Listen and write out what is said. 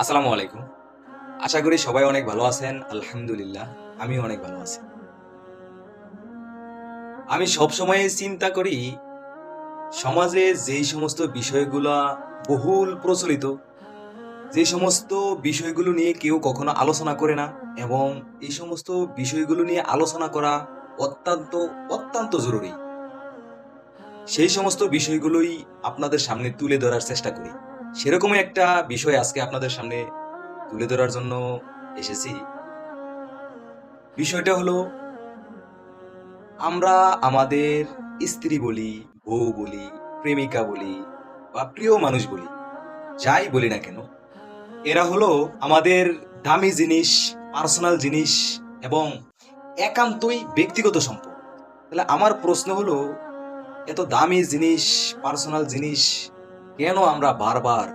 আসসালামু আলাইকুম। আশা করি সবাই অনেক ভালো আছেন। আলহামদুলিল্লাহ, আমিও অনেক ভালো আছি। আমি সবসময় চিন্তা করি, সমাজে যেই সমস্ত বিষয়গুলা বহুল প্রচলিত, যে সমস্ত বিষয়গুলো নিয়ে কেউ কখনো আলোচনা করে না এবং এই সমস্ত বিষয়গুলো নিয়ে আলোচনা করা অত্যন্ত, অত্যন্ত জরুরি। সেই সমস্ত বিষয়গুলোই আপনাদের সামনে তুলে ধরার চেষ্টা করি। সেরকমই একটা বিষয় আজকে আপনাদের সামনে তুলে ধরার জন্য এসেছি। বিষয়টা হলো আমরা আমাদের স্ত্রী বলি, বউ বলি, প্রেমিকা বলি বা প্রিয় মানুষ বলি, যাই বলি না কেন, এরা হলো আমাদের দামি জিনিস, পার্সোনাল জিনিস এবং একান্তই ব্যক্তিগত সম্পদ। তাহলে আমার প্রশ্ন হলো, এত দামি জিনিস, পার্সোনাল জিনিস কেন আমরা বারবার